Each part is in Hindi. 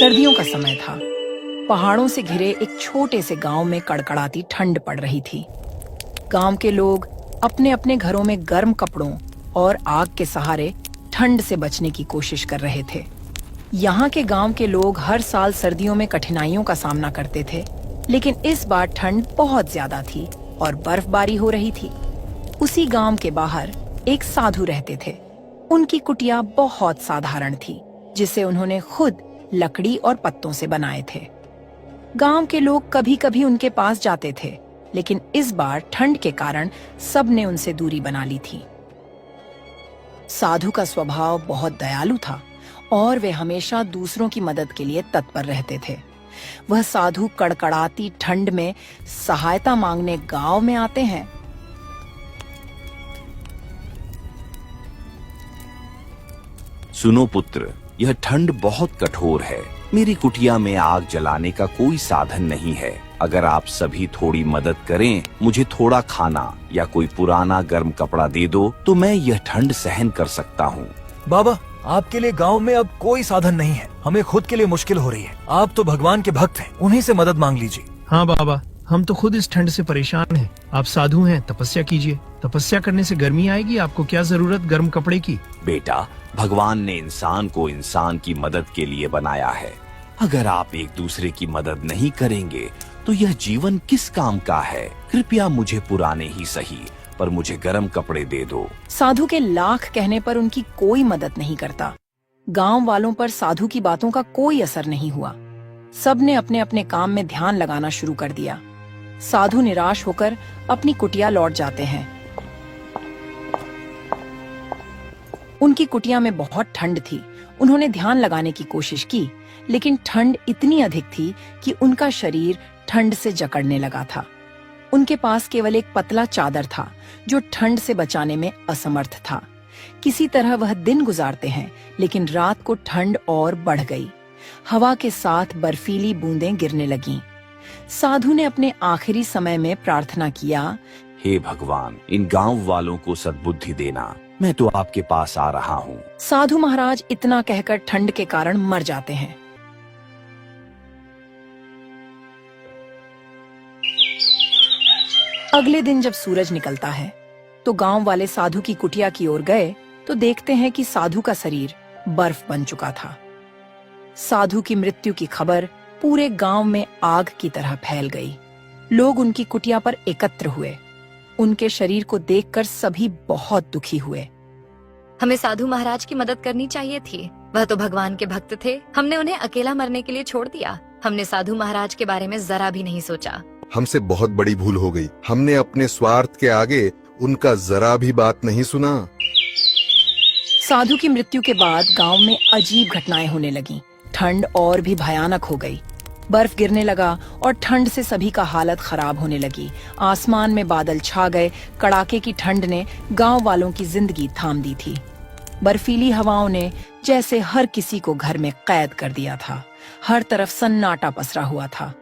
सर्दियों का समय था। पहाड़ों से घिरे एक छोटे से गांव में कड़कड़ाती ठंड पड़ रही थी। गांव के लोग अपने अपने घरों में गर्म कपड़ों और आग के सहारे ठंड से बचने की कोशिश कर रहे थे। यहाँ के गांव के लोग हर साल सर्दियों में कठिनाइयों का सामना करते थे, लेकिन इस बार ठंड बहुत ज्यादा थी और बर्फबारी हो रही थी। उसी गांव के बाहर एक साधु रहते थे। उनकी कुटिया बहुत साधारण थी, जिसे उन्होंने खुद लकड़ी और पत्तों से बनाए थे। गांव के लोग कभी कभी उनके पास जाते थे, लेकिन इस बार ठंड के कारण सबने उनसे दूरी बना ली थी। साधु का स्वभाव बहुत दयालु था और वे हमेशा दूसरों की मदद के लिए तत्पर रहते थे। वह साधु कड़कड़ाती ठंड में सहायता मांगने गांव में आते हैं। सुनो पुत्र, यह ठंड बहुत कठोर है। मेरी कुटिया में आग जलाने का कोई साधन नहीं है। अगर आप सभी थोड़ी मदद करें, मुझे थोड़ा खाना या कोई पुराना गर्म कपड़ा दे दो, तो मैं यह ठंड सहन कर सकता हूँ। बाबा, आपके लिए गांव में अब कोई साधन नहीं है। हमें खुद के लिए मुश्किल हो रही है। आप तो भगवान के भक्त हैं, उन्हीं से मदद मांग लीजिए। हाँ बाबा, हम तो खुद इस ठंड से परेशान हैं। आप साधु हैं, तपस्या कीजिए। तपस्या करने से गर्मी आएगी। आपको क्या जरूरत गर्म कपड़े की? बेटा, भगवान ने इंसान को इंसान की मदद के लिए बनाया है। अगर आप एक दूसरे की मदद नहीं करेंगे तो यह जीवन किस काम का है? कृपया मुझे पुराने ही सही, पर मुझे गर्म कपड़े दे दो। साधु के लाख कहने पर उनकी कोई मदद नहीं करता। गांव वालों पर साधु की बातों का कोई असर नहीं हुआ। सबने अपने अपने काम में ध्यान लगाना शुरू कर दिया। साधु निराश होकर अपनी कुटिया लौट जाते हैं। उनकी कुटिया में बहुत ठंड थी। उन्होंने ध्यान लगाने की कोशिश की, लेकिन ठंड इतनी अधिक थी कि उनका शरीर ठंड से जकड़ने लगा था। उनके पास केवल एक पतला चादर था, जो ठंड से बचाने में असमर्थ था। किसी तरह वह दिन गुजारते हैं, लेकिन रात को ठंड और बढ़ गई। हवा के साथ बर्फीली बूंदें गिरने लगीं। साधु ने अपने आखिरी समय में प्रार्थना किया, हे भगवान, इन गांव वालों को सद्बुद्धि देना। मैं तो आपके पास आ रहा हूँ। साधु महाराज इतना कहकर ठंड के कारण मर जाते हैं। अगले दिन जब सूरज निकलता है तो गांव वाले साधु की कुटिया की ओर गए तो देखते हैं कि साधु का शरीर बर्फ बन चुका था। साधु की मृत्यु की खबर पूरे गांव में आग की तरह फैल गई। लोग उनकी कुटिया पर एकत्र हुए। उनके शरीर को देखकर सभी बहुत दुखी हुए। हमें साधु महाराज की मदद करनी चाहिए थी। वह तो भगवान के भक्त थे। हमने उन्हें अकेला मरने के लिए छोड़ दिया। हमने साधु महाराज के बारे में जरा भी नहीं सोचा। हमसे बहुत बड़ी भूल हो गई। हमने अपने स्वार्थ के आगे उनका जरा भी बात नहीं सुना। साधु की मृत्यु के बाद गांव में अजीब घटनाएं होने लगीं। ठंड और भी भयानक हो गई। बर्फ गिरने लगा और ठंड से सभी का हालत खराब होने लगी। आसमान में बादल छा गए। कड़ाके की ठंड ने गांव वालों की जिंदगी थाम दी थी। बर्फीली हवाओं ने जैसे हर किसी को घर में कैद कर दिया था। हर तरफ सन्नाटा पसरा हुआ था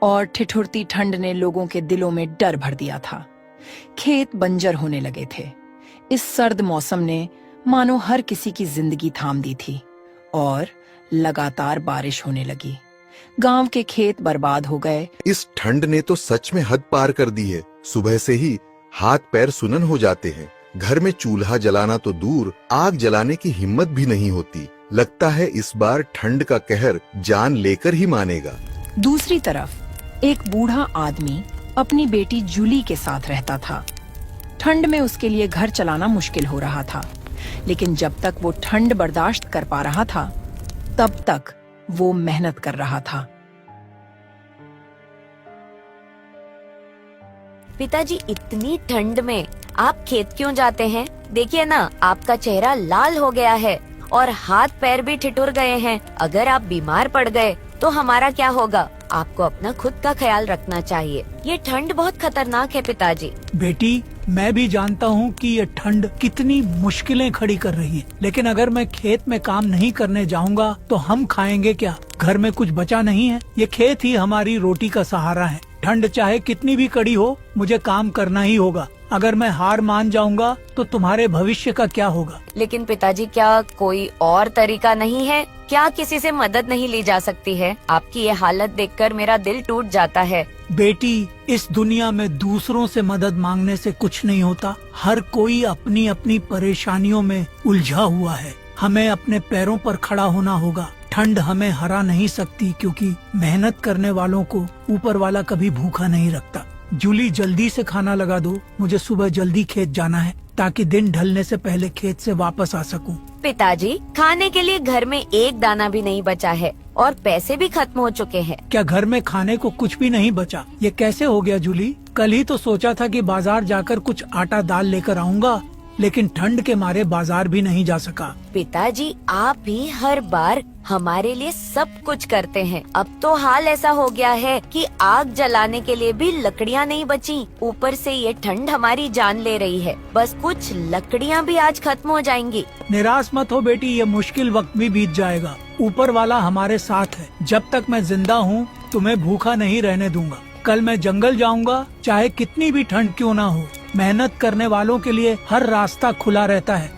और ठिठुरती ठंड ने लोगों के दिलों में डर भर दिया था। खेत बंजर होने लगे थे। इस सर्द मौसम ने मानो हर किसी की जिंदगी थाम दी थी और लगातार बारिश होने लगी। गांव के खेत बर्बाद हो गए। इस ठंड ने तो सच में हद पार कर दी है। सुबह से ही हाथ पैर सुनन हो जाते हैं। घर में चूल्हा जलाना तो दूर, आग जलाने की हिम्मत भी नहीं होती। लगता है इस बार ठंड का कहर जान लेकर ही मानेगा। दूसरी तरफ एक बूढ़ा आदमी अपनी बेटी जूली के साथ रहता था। ठंड में उसके लिए घर चलाना मुश्किल हो रहा था, लेकिन जब तक वो ठंड बर्दाश्त कर पा रहा था, तब तक वो मेहनत कर रहा था। पिताजी, इतनी ठंड में आप खेत क्यों जाते हैं? देखिए ना, आपका चेहरा लाल हो गया है और हाथ पैर भी ठिठुर गए हैं। अगर आप बीमार पड़ गए तो हमारा क्या होगा? आपको अपना खुद का ख्याल रखना चाहिए। ये ठंड बहुत खतरनाक है पिताजी। बेटी, मैं भी जानता हूँ कि ये ठंड कितनी मुश्किलें खड़ी कर रही है, लेकिन अगर मैं खेत में काम नहीं करने जाऊँगा तो हम खाएंगे क्या? घर में कुछ बचा नहीं है। ये खेत ही हमारी रोटी का सहारा है। ठंड चाहे कितनी भी कड़ी हो, मुझे काम करना ही होगा। अगर मैं हार मान जाऊंगा तो तुम्हारे भविष्य का क्या होगा? लेकिन पिताजी, क्या कोई और तरीका नहीं है? क्या किसी से मदद नहीं ली जा सकती है? आपकी ये हालत देखकर मेरा दिल टूट जाता है। बेटी, इस दुनिया में दूसरों से मदद मांगने से कुछ नहीं होता। हर कोई अपनी अपनी परेशानियों में उलझा हुआ है। हमें अपने पैरों पर खड़ा होना होगा। ठंड हमें हरा नहीं सकती, क्योंकि मेहनत करने वालों को ऊपर वाला कभी भूखा नहीं रखता। जूली, जल्दी से खाना लगा दो, मुझे सुबह जल्दी खेत जाना है ताकि दिन ढलने से पहले खेत से वापस आ सकूं। पिताजी, खाने के लिए घर में एक दाना भी नहीं बचा है और पैसे भी खत्म हो चुके हैं। क्या घर में खाने को कुछ भी नहीं बचा? ये कैसे हो गया जूली? कल ही तो सोचा था कि बाजार जाकर कुछ आटा दाल लेकर आऊंगा, लेकिन ठंड के मारे बाजार भी नहीं जा सका। पिताजी, आप भी हर बार हमारे लिए सब कुछ करते हैं। अब तो हाल ऐसा हो गया है कि आग जलाने के लिए भी लकड़ियाँ नहीं बची। ऊपर से ये ठंड हमारी जान ले रही है। बस कुछ लकड़ियाँ भी आज खत्म हो जाएंगी। निराश मत हो बेटी, ये मुश्किल वक्त भी बीत जाएगा। ऊपर वाला हमारे साथ है। जब तक मैं जिंदा हूँ तुम्हें भूखा नहीं रहने दूंगा। कल मैं जंगल जाऊंगा, चाहे कितनी भी ठंड क्यों ना हो। मेहनत करने वालों के लिए हर रास्ता खुला रहता है।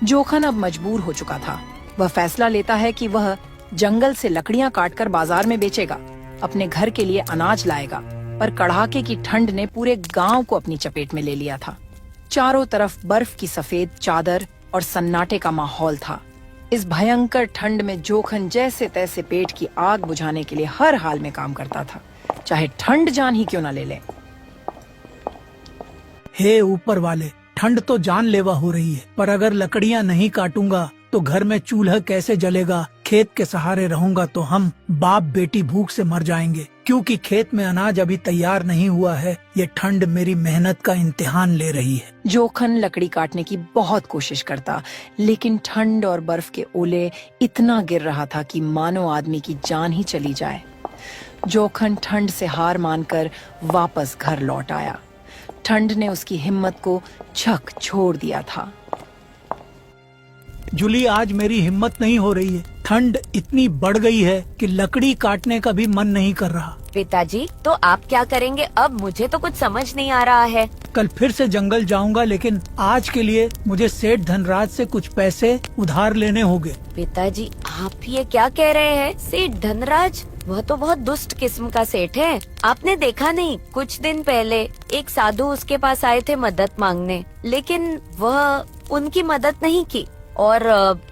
जोखन अब मजबूर हो चुका था। वह फैसला लेता है कि वह जंगल से लकड़ियां काटकर बाजार में बेचेगा, अपने घर के लिए अनाज लाएगा। पर कड़ाके की ठंड ने पूरे गांव को अपनी चपेट में ले लिया था। चारों तरफ बर्फ की सफेद चादर और सन्नाटे का माहौल था। इस भयंकर ठंड में जोखन जैसे तैसे पेट की आग बुझाने के लिए हर हाल में काम करता था, चाहे ठंड जान ही क्यों न ले ले। हे ऊपर वाले, ठंड तो जानलेवा हो रही है, पर अगर लकड़ियां नहीं काटूंगा तो घर में चूल्हा कैसे जलेगा? खेत के सहारे रहूंगा तो हम बाप बेटी भूख से मर जाएंगे, क्योंकि खेत में अनाज अभी तैयार नहीं हुआ है। ये ठंड मेरी मेहनत का इम्तिहान ले रही है। जोखन लकड़ी काटने की बहुत कोशिश करता, लेकिन ठंड और बर्फ के ओले इतना गिर रहा था कि मानो आदमी की जान ही चली जाए। जोखन ठंड से हार मानकर वापस घर लौट आया। ठंड ने उसकी हिम्मत को झक छोड़ दिया था। जूली, आज मेरी हिम्मत नहीं हो रही है। ठंड इतनी बढ़ गई है कि लकड़ी काटने का भी मन नहीं कर रहा। पिताजी, तो आप क्या करेंगे अब? मुझे तो कुछ समझ नहीं आ रहा है। कल फिर से जंगल जाऊंगा, लेकिन आज के लिए मुझे सेठ धनराज से कुछ पैसे उधार लेने होंगे। पिताजी, आप ये क्या कह रहे हैं? सेठ धनराज, वह तो बहुत दुष्ट किस्म का सेठ है। आपने देखा नहीं, कुछ दिन पहले एक साधु उसके पास आए थे मदद मांगने, लेकिन वह उनकी मदद नहीं की और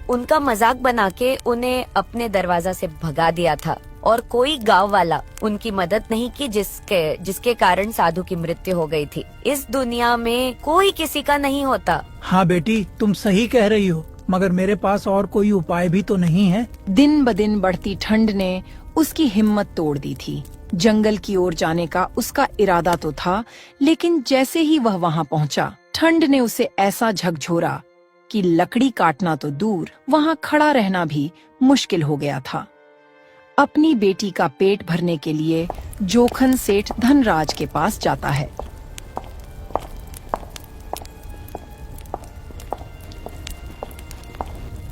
उनका मजाक बना के उन्हें अपने दरवाजा से भगा दिया था। और कोई गांव वाला उनकी मदद नहीं की, जिसके कारण साधु की मृत्यु हो गई थी। इस दुनिया में कोई किसी का नहीं होता। हाँ बेटी, तुम सही कह रही हो, मगर मेरे पास और कोई उपाय भी तो नहीं है। दिन ब दिन बढ़ती ठंड ने उसकी हिम्मत तोड़ दी थी। जंगल की ओर जाने का उसका इरादा तो था, लेकिन जैसे ही वह वहां पहुंचा, ठंड ने उसे ऐसा झकझोरा कि लकड़ी काटना तो दूर, वहां खड़ा रहना भी मुश्किल हो गया था। अपनी बेटी का पेट भरने के लिए जोखन सेठ धनराज के पास जाता है।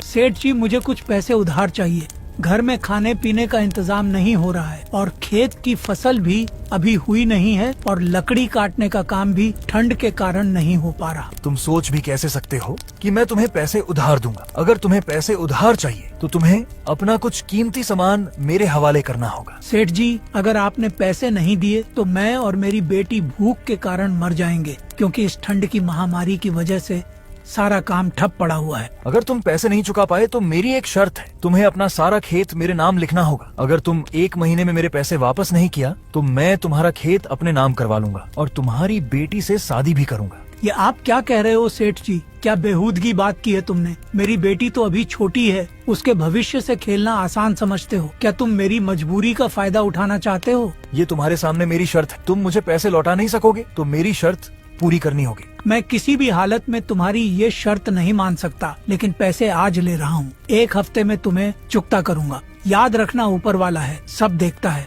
सेठ जी, मुझे कुछ पैसे उधार चाहिए। घर में खाने पीने का इंतजाम नहीं हो रहा है और खेत की फसल भी अभी हुई नहीं है और लकड़ी काटने का काम भी ठंड के कारण नहीं हो पा रहा। तुम सोच भी कैसे सकते हो कि मैं तुम्हें पैसे उधार दूंगा? अगर तुम्हें पैसे उधार चाहिए तो तुम्हें अपना कुछ कीमती सामान मेरे हवाले करना होगा। सेठ जी, अगर आपने पैसे नहीं दिए तो मैं और मेरी बेटी भूख के कारण मर जाएंगे, क्योंकि इस ठंड की महामारी की वजह से सारा काम ठप पड़ा हुआ है। अगर तुम पैसे नहीं चुका पाए तो मेरी एक शर्त है, तुम्हें अपना सारा खेत मेरे नाम लिखना होगा। अगर तुम 1 महीने में मेरे पैसे वापस नहीं किया तो मैं तुम्हारा खेत अपने नाम करवा लूंगा और तुम्हारी बेटी से शादी भी करूंगा। ये आप क्या कह रहे हो सेठ जी? क्या बेहूदगी बात की है तुमने? मेरी बेटी तो अभी छोटी है, उसके भविष्य से खेलना आसान समझते हो? क्या तुम मेरी मजबूरी का फायदा उठाना चाहते हो? ये तुम्हारे सामने मेरी शर्त है। तुम मुझे पैसे लौटा नहीं सकोगे तो मेरी शर्त पूरी करनी होगी। मैं किसी भी हालत में तुम्हारी ये शर्त नहीं मान सकता, लेकिन पैसे आज ले रहा हूँ। 1 हफ्ते में तुम्हें चुकता करूँगा। याद रखना, ऊपर वाला है, सब देखता है।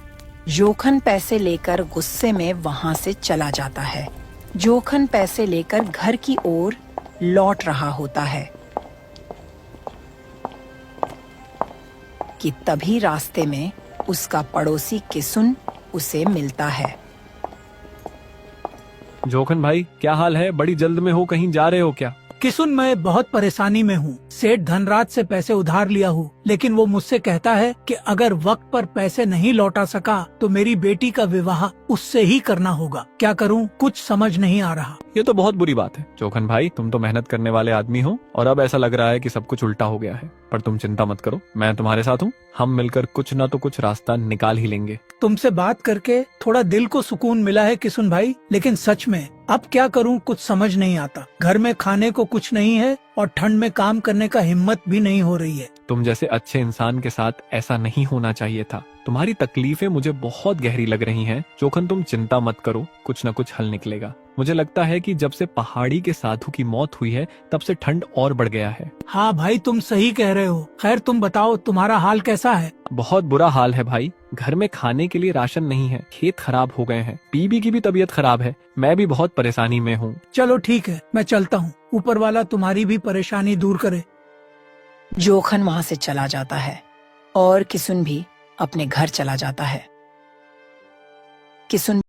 जोखन पैसे लेकर गुस्से में वहां से चला जाता है। जोखन पैसे लेकर घर की ओर लौट रहा होता है कि तभी रास्ते में उसका पड़ोसी किसुन उसे मिलता है। जोखन भाई, क्या हाल है? बड़ी जल्द में हो, कहीं जा रहे हो क्या? किसुन, मैं बहुत परेशानी में हूँ। सेठ धनराज से पैसे उधार लिया हूँ, लेकिन वो मुझसे कहता है कि अगर वक्त पर पैसे नहीं लौटा सका तो मेरी बेटी का विवाह उससे ही करना होगा। क्या करूँ, कुछ समझ नहीं आ रहा। ये तो बहुत बुरी बात है। जोखन भाई, तुम तो मेहनत करने वाले आदमी हो और अब ऐसा लग रहा है कि सब कुछ उल्टा हो गया है। पर तुम चिंता मत करो, मैं तुम्हारे साथ हूँ। हम मिलकर कुछ ना तो कुछ रास्ता निकाल ही लेंगे। तुमसे बात करके थोड़ा दिल को सुकून मिला है किसुन भाई, लेकिन सच में अब क्या करूं कुछ समझ नहीं आता। घर में खाने को कुछ नहीं है और ठंड में काम करने का हिम्मत भी नहीं हो रही है। तुम जैसे अच्छे इंसान के साथ ऐसा नहीं होना चाहिए था। तुम्हारी तकलीफें मुझे बहुत गहरी लग रही हैं। जोखन, तुम चिंता मत करो, कुछ न कुछ हल निकलेगा। मुझे लगता है कि जब से पहाड़ी के साधु की मौत हुई है तब से ठंड और बढ़ गया है। हाँ भाई, तुम सही कह रहे हो। खैर तुम बताओ, तुम्हारा हाल कैसा है? बहुत बुरा हाल है भाई। घर में खाने के लिए राशन नहीं है, खेत खराब हो गए हैं, बीबी की भी तबीयत खराब है, मैं भी बहुत परेशानी में हूँ। चलो ठीक है, मैं चलता हूँ। ऊपर वाला तुम्हारी भी परेशानी दूर करे। जोखन वहां से चला जाता है और किसुन भी अपने घर चला जाता है। किसुन